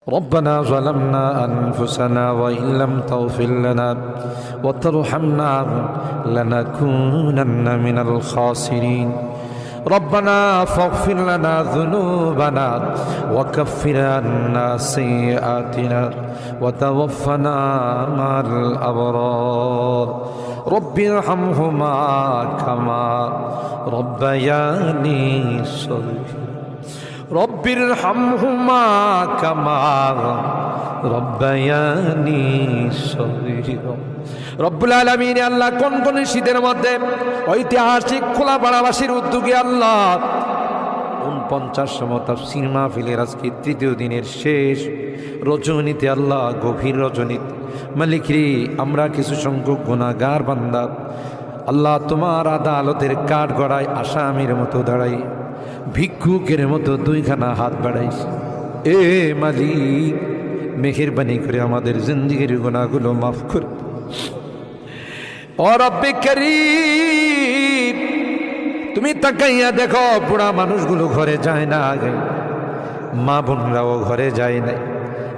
ربنا ظلمنا أنفسنا وإن لم تغفر لنا وترحمنا لنكونن من الخاسرين ربنا فاغفر لنا ذنوبنا وكفر عنا سيئاتنا وتوفنا مع الأبرار رب ارحمهما كما ربياني صغيرا رب ارحمهما كما ربياني صغيرا রব্বুল আলামিন আল্লাহ কোন কোন শীতের মধ্যে ঐতিহাসিক খোলাপাড়াবাসীর উদ্যোগে আল্লাহ 49তম তাফসীর মাহফিলের আজকে তৃতীয় দিনের শেষ রজনীতে আল্লাহ গভীর রজনীতে মালিক রে আমরা কিছু সংখ্যক গুনাহগার বান্দা আল্লাহ তোমার আদালতের কাঠগড়ায় আসামির মতো দাঁড়াই ভিক্ষুকের মতো দুইখানা হাত বাড়াইছি এ মালিক মেহেরবানি করে আমাদের জিন্দেগির গুনাহগুলো মাফ কর ও রব্বে করিম তুমি তাকাইয়া দেখো বুড়া মানুষগুলো ঘরে যায় না আগে মা বোনরাও ঘরে যায় নাই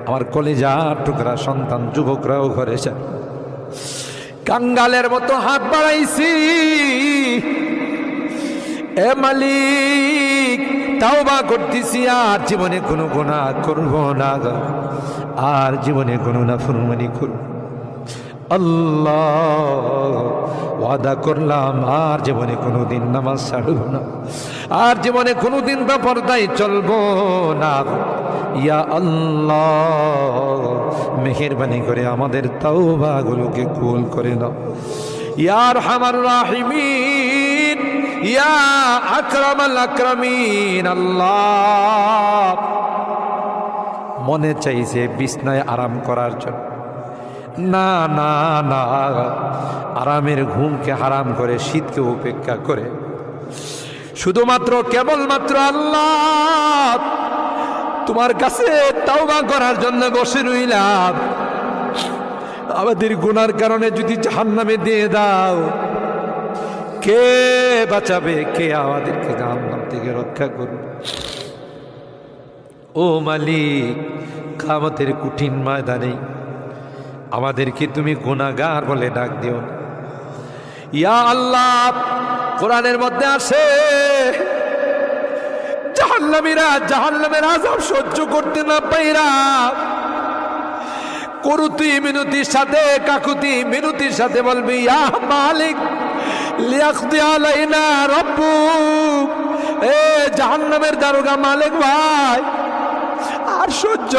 আমার কলিজার টুকরা সন্তান যুবকরাও ঘরে যায় কাঙ্গালের মতো হাত বাড়াইছি এ মালিক তাওবা করতেছি আর জীবনে কোনো গুনাহ করব না আর জীবনে কোনো নাফরমানি করব আল্লাহ ওয়াদা করলাম আর জীবনে কোনোদিন নামাজ ছাড়ব না আর জীবনে কোনোদিন বেপরদায় চলবো না ইয়া আল্লাহ মেহেরবানি করে আমাদের তাওবাগুলোকে কবুল করে নাও ইয়া আরহামার রাহিমিন ইয়া আকরামাল আকরামিন আল্লাহ মনে চাইছে বিছনায় আরাম করার জন্য না না না আরামের ঘুমকে হারাম করে শীতকে উপেক্ষা করে শুধুমাত্র কেবলমাত্র আল্লাহ তোমার কাছে তাওবা করার জন্য বসে রইলাম আমাদের গুনার কারণে যদি জাহান্নামে দিয়ে দাও কে বাঁচাবে কে আমাদেরকে জাহান্নাম থেকে রক্ষা করবে ও মালিক কিয়ামতের কঠিন ময়দানে আমাদেরকে তুমি গুনাহগার বলে ডাক দিও ইয়া আল্লাহ কোরআনের মধ্যে আছে জাহান্নামীরা জাহান্নামের আযাব সহ্য করতে না পাইরা করুতি মিনতির সাথে কাকুতি মিনতির সাথে বলবি ইয়া মালিক লিয়াকদি আলাইনা রাব্বুক এ জাহান্নামের দারোগা মালিক ভাই আর সহ্য